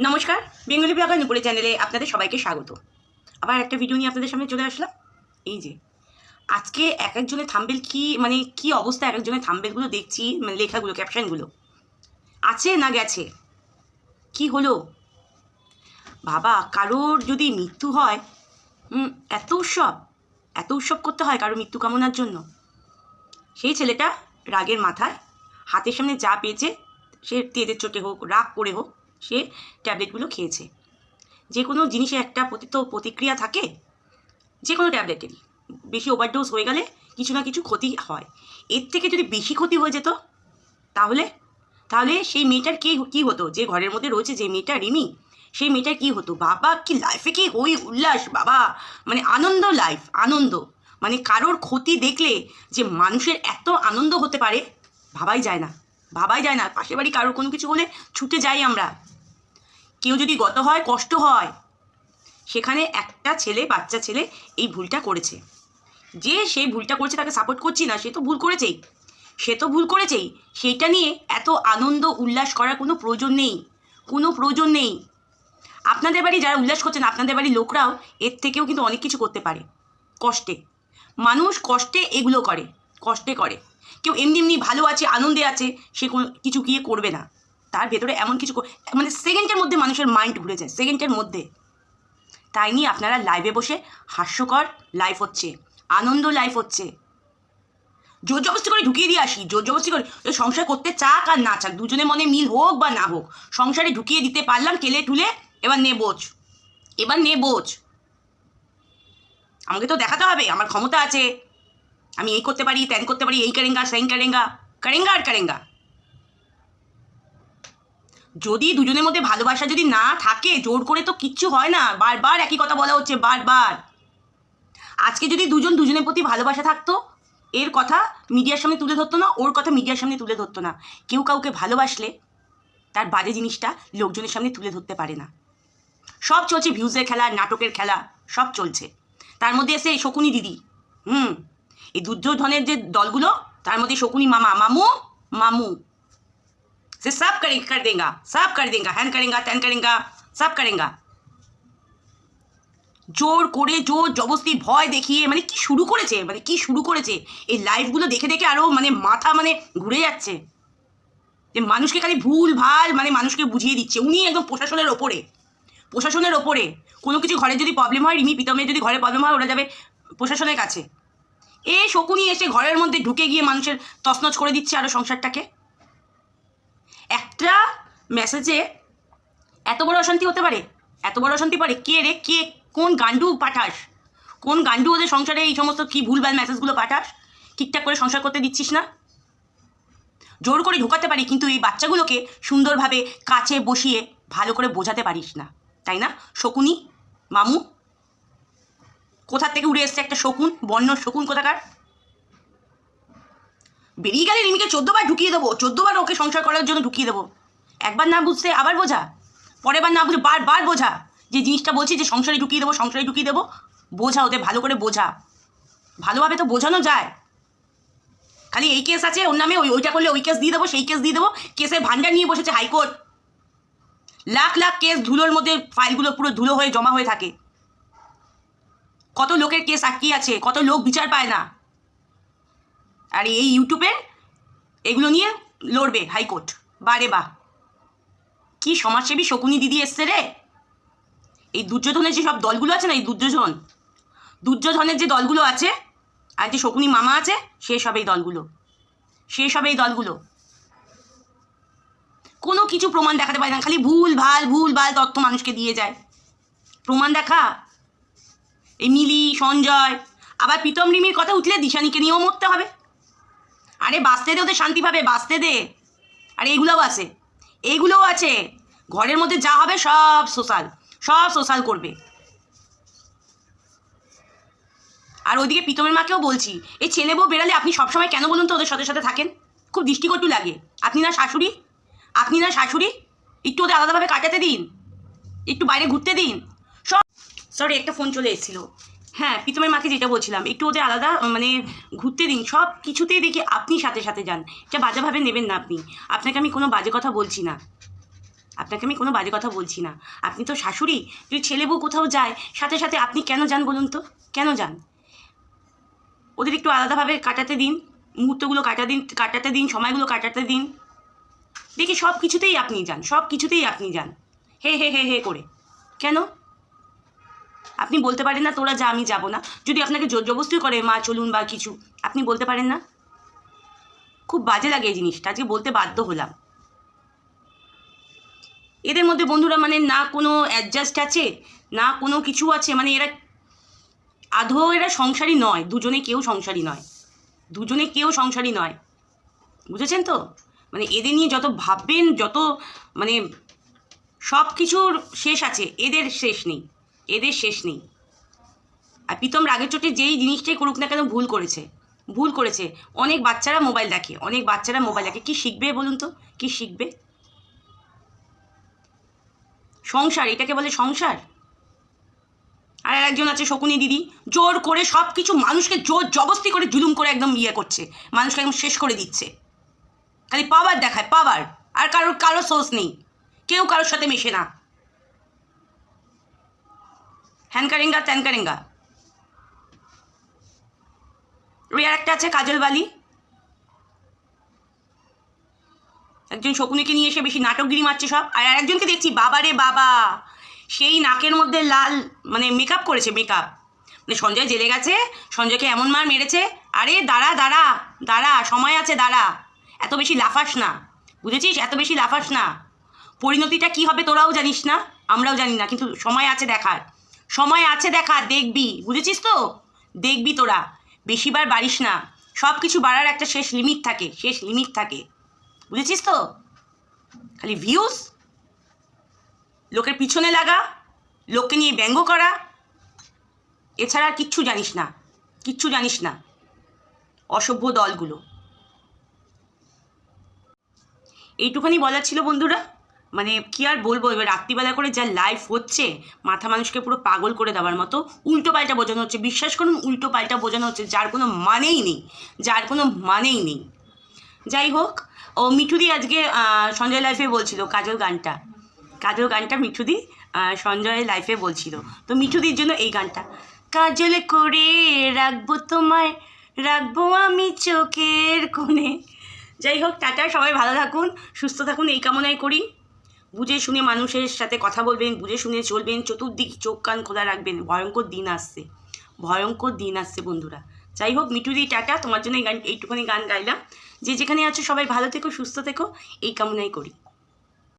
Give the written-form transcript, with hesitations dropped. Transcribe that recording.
নমস্কার, Bengali blogger নুপুরের চ্যানেলে আপনাদের সবাইকে স্বাগত। আবার একটা ভিডিও নিয়ে আপনাদের সামনে চলে আসলাম। এই যে আজকে এক একজনের থাম্বেল কি অবস্থা, এক একজনের থাম্বেলগুলো দেখছি, লেখাগুলো, ক্যাপশনগুলো আছে না গেছে, কি হলো বাবা। কারোর যদি মৃত্যু হয়, এত উৎসব করতে হয় কারোর মৃত্যু কামনার জন্য। সেই ছেলেটা রাগের মাথায় হাতের সামনে যা পেয়েছে, সে তেজের চোটে হোক, রাগ করে হোক, সে ট্যাবলেটগুলো খেয়েছে। যে কোনো জিনিসে একটা প্রতিক্রিয়া থাকে, যে কোনো ট্যাবলেটেরই। বেশি ওভারডোজ হয়ে গেলে কিছু না কিছু ক্ষতি হয়। এর থেকে যদি বেশি ক্ষতি হয়ে যেত তাহলে সেই মেয়েটার কী হতো? যে ঘরের মধ্যে রয়েছে যে মেয়েটা, রিমি, সেই মেয়েটার কী হতো বাবা? কি লাইফে কি উল্লাস বাবা, আনন্দ, লাইফ আনন্দ। কারোর ক্ষতি দেখলে যে মানুষের এত আনন্দ হতে পারে ভাবাই যায় না। পাশের বাড়ি কারোর কোনো কিছু হলে ছুটে যাই আমরা। কেউ যদি গত হয়, কষ্ট হয়। সেখানে একটা বাচ্চা ছেলে এই ভুলটা করেছে। যে সেই ভুলটা করেছে তাকে সাপোর্ট করছি না, সে তো ভুল করেছেই। সেইটা নিয়ে এত আনন্দ উল্লাস করার কোনো প্রয়োজন নেই। আপনাদের বাড়ি যারা উল্লাস করছেন, আপনাদের বাড়ির লোকরাও এর থেকেও কিন্তু অনেক কিছু করতে পারে। মানুষ কষ্টে এগুলো করে, কেউ এমনি ভালো আছে, আনন্দে আছে, সে কোনো কিছু গিয়ে করবে না। তার ভেতরে এমন কিছু সেকেন্ডের মধ্যে মানুষের মাইন্ড ঘুরে যায়, সেকেন্ডের মধ্যে। তাই নিয়ে আপনারা লাইভে বসে হাস্যকর লাইফ হচ্ছে, আনন্দ লাইফ হচ্ছে, জোর জবরদস্তি করে ঢুকিয়ে দিয়ে আসি। জোর জবরদস্তি করে সংসার করতে চাক আর না চাক, দুজনের মনে মিল হোক বা না হোক, সংসারে ঢুকিয়ে দিতে পারলাম ঠেলে ঠুলে। এবার নে বোঝ। আমাকে তো দেখাতে হবে আমার ক্ষমতা আছে, আমি এই করতে পারি, ত্যান করতে পারি, এই কারেঙ্গা সেই কারেঙ্গা। যদি দুজনের মধ্যে ভালোবাসা যদি না থাকে, জোর করে তো কিচ্ছু হয় না। বারবার একই কথা বলা হচ্ছে, বারবার। আজকে যদি দুজনের প্রতি ভালোবাসা থাকতো, এর কথা মিডিয়ার সামনে তুলে ধরতো না, ওর কথা মিডিয়ার সামনে তুলে ধরতো না। কেউ কাউকে ভালোবাসলে তার বাজে জিনিসটা লোকজনের সামনে তুলে ধরতে পারে না। সব চলছে ভিউজের খেলা, নাটকের খেলা, সব চলছে। তার মধ্যে এসে শকুনি দিদি, এই দুর্যোধনের যে দলগুলো, তার মধ্যে শকুনি মামু से सब कर देगा, हैन करेगा, तैन करेगा, सब करेगा। জোর করে, জোর জবরদস্তি, ভয় দেখিয়ে কি শুরু করেছে এই লাইভগুলো দেখে দেখে আরও মাথা ঘুরে যাচ্ছে। যে মানুষকে খালি ভুল ভাল মানুষকে বুঝিয়ে দিচ্ছে। উনি একদম প্রশাসনের ওপরে। কোনো কিছু ঘরে যদি প্রবলেম হয়, রিমি প্রীতমের যদি ঘরে প্রবলেম হয়, ওরা যাবে প্রশাসনের কাছে। শকুনি এসে ঘরের মধ্যে ঢুকে গিয়ে মানুষের তছনছ করে দিচ্ছে আরও সংসারটাকে। একটা মেসেজে এত বড় অশান্তি হতে পারে, কে কোন গান্ডু পাঠাস, ওদের সংসারে এই সমস্ত কি ভুলভাল মেসেজগুলো পাঠাস? ঠিকঠাক করে সংসার করতে দিচ্ছিস না। জোর করে ঢোকাতে পারি, কিন্তু এই বাচ্চাগুলোকে সুন্দরভাবে কাছে বসিয়ে ভালো করে বোঝাতে পারিস না, তাই না? শকুনি মামু কোথার থেকে উড়ে এসছে একটা শকুন, বন্য শকুন কোথাকার। বেরিয়ে গেলে রিমিকে 14 বার ঢুকিয়ে দেবো, 14 বার ওকে সংসার করার জন্য ঢুকিয়ে দেবো। একবার না বুঝতে আবার বোঝা, পরের বার না বুঝে বারবার বোঝা। যে জিনিসটা বলছি যে সংসারে ঢুকিয়ে দেবো, বোঝা ওদের, ভালো করে বোঝা। ভালোভাবে তো বোঝানো যায়। খালি এই কেস আছে ওর নামে, ওইটা করলে ওই কেস দিয়ে দেবো, সেই কেস দিয়ে দেবো। কেসের ভান্ডার নিয়ে বসেছে হাইকোর্ট। লাখ কেস ধুলোর মধ্যে, ফাইলগুলো পুরো ধুলো হয়ে জমা হয়ে থাকে। কত লোকের কেস আটকিয়ে আছে, কত লোক বিচার পায় না। আর এই ইউটিউবে এগুলো নিয়ে লড়বে হাইকোর্ট। বারে বাহ, কি সমাজসেবী শকুনি দিদি এসছে রে। এই দুর্যোধনের যে সব দলগুলো আছে না, এই দুর্যোধনের যে দলগুলো আছে, আর যে শকুনি মামা আছে, সব এই দলগুলো কোনো কিছু প্রমাণ দেখাতে পারে না। খালি ভুল ভাল তথ্য মানুষকে দিয়ে যায়। প্রমাণ দেখা। এই মিলি, সঞ্জয়, আবার প্রীতম রিমির কথা উঠলে দিশানিকে নিয়েও মরতে হবে। আরে বাঁচতে দে, ওদের শান্তি পাবে, বাঁচতে দে। আর এইগুলোও আছে ঘরের মধ্যে যা হবে সব সোশ্যাল করবে। আর ওইদিকে প্রীতমের মাকেও বলছি, এই ছেলে বউ বেরালে আপনি সবসময় কেন বলুন তো ওদের সাথে থাকেন? খুব দৃষ্টিকটু লাগে। আপনি না শাশুড়ি, একটু ওদের আলাদাভাবে কাটাতে দিন, একটু বাইরে ঘুরতে দিন। সরি, একটা ফোন চলে এসেছিলো। হ্যাঁ, প্রীতমের মাকে যেটা বলছিলাম, একটু ওদের আলাদা ঘুরতে দিন। সব কিছুতেই দেখি আপনি সাথে যান। এটা বাজেভাবে নেবেন না। আপনাকে আমি কোনো বাজে কথা বলছি না। আপনাকে আমি কোনো বাজে কথা বলছি না। আপনি তো শাশুড়ি, যদি ছেলে বউ কোথাও যায় সাথে সাথে আপনি কেন যান বলুন তো? কেন যান? ওদের একটু আলাদাভাবে কাটাতে দিন, মুহূর্তগুলো কাটাতে দিন, সময়গুলো কাটাতে দিন। দেখি সব কিছুতেই আপনি যান, সব কিছুতেই আপনি যান হে হে হে হে করে। কেন? আপনি বলতে পারেন না তোরা যা, আমি যাব না? যদি আপনাকে জোর জবরদস্তি করে মা চলুন বা কিছু, আপনি বলতে পারেন না? খুব বাজে লাগে এই জিনিসটা, আজকে বলতে বাধ্য হলাম। এদের মধ্যে বন্ধুরা মানে না কোনো অ্যাডজাস্ট আছে, না কোনো কিছু আছে, মানে এরা আদৌ এরা সংসারী নয়, দুজনে কেউ সংসারী নয়, দুজনে কেউ সংসারী নয়, বুঝেছেন তো? মানে এদের নিয়ে যত ভাববেন, যত মানে সব কিছুর শেষ আছে, এদের শেষ নেই, এদের শেষ নেই। আর প্রীতম রাগের চোটে যেই জিনিসটাই করুক না কেন ভুল করেছে, ভুল করেছে। অনেক বাচ্চারা মোবাইল দেখে, অনেক বাচ্চারা মোবাইল দেখে, কী শিখবে বলুন তো? কী শিখবে? সংসার, এটাকে বলে সংসার? আর একজন আছে শকুনি দিদি, জোর করে সব কিছু মানুষকে জোর জবস্তি করে জুলুম করে একদম ইয়ে করছে, মানুষকে একদম শেষ করে দিচ্ছে, খালি পাওয়ার দেখায়, পাওয়ার। আর কারোর সোর্স নেই, কেউ কারোর সাথে মেশে না, হ্যান কারেঙ্গা ত্যান কারেঙ্গা। ওই আর একটা আছে কাজল বালি, একজন শকুনিকে নিয়ে এসে বেশি নাটকগিরি মারছে সব। আর একজনকে দেখছি বাবা রে বাবা, সেই নাকের মধ্যে লাল মানে মেকআপ করেছে, মেকআপ। মানে সঞ্জয় জেলে গেছে, সঞ্জয়কে এমন মার মেরেছে। আরে দাঁড়া দাঁড়া দাঁড়া, সময় আছে, দাঁড়া, এত বেশি লাফাস না, বুঝেছিস? এত বেশি লাফাস না। পরিণতিটা কি হবে তোরাও জানিস না, আমরাও জানি না, কিন্তু সময় আছে দেখার, সময় আছে দেখার, দেখবি, বুঝেছিস তো? দেখবি তোরা, বেশিবার বাড়িস না, সব কিছু বাড়ার একটা শেষ লিমিট থাকে, শেষ লিমিট থাকে, বুঝেছিস তো? খালি ভিউজ, লোকের পিছনে লাগা, লোককে নিয়ে ব্যঙ্গ করা, এছাড়া আর কিচ্ছু জানিস না, কিচ্ছু জানিস না, অসভ্য দলগুলো। এইটুখানি বলার ছিল বন্ধুরা। মানে কি আর বলবো, এবার রাত্রিবেলা করে যা লাইভ হচ্ছে, মাথা মানুষকে পুরো পাগল করে দেওয়ার মতো, উল্টো পাল্টা বোঝানো হচ্ছে, বিশ্বাস করুন উল্টো পাল্টা বোঝানো হচ্ছে, যার কোনো মানেই নেই, যার কোনো মানেই নেই। যাই হোক, ও মিঠুদি আজকে সঞ্জয় লাইফে বলছিল কাজল গানটা মিঠুদি সঞ্জয় লাইফে বলছিল, তো মিঠুদির জন্য এই গানটা। কাজল করে রাখবো তোমায়, রাখবো আমি চোখের কোণে। যাই হোক, টাটা, সবাই ভালো থাকুন, সুস্থ থাকুন, এই কামনাই করি। বুঝে শুনে মানুষের সাথে কথা বলবেন, বুঝে শুনে চলবেন, চতুর্দিক চোখ কান খোলা রাখবেন, ভয়ঙ্কর দিন আসছে, ভয়ঙ্কর দিন আসছে বন্ধুরা। যাই হোক মিঠুদি, টাটা, তোমার জন্য এই গান, এইটুখানি গান গাইলাম। যে যেখানে আছো সবাই ভালো থেকো, সুস্থ থেকো, এই কামনাই করি।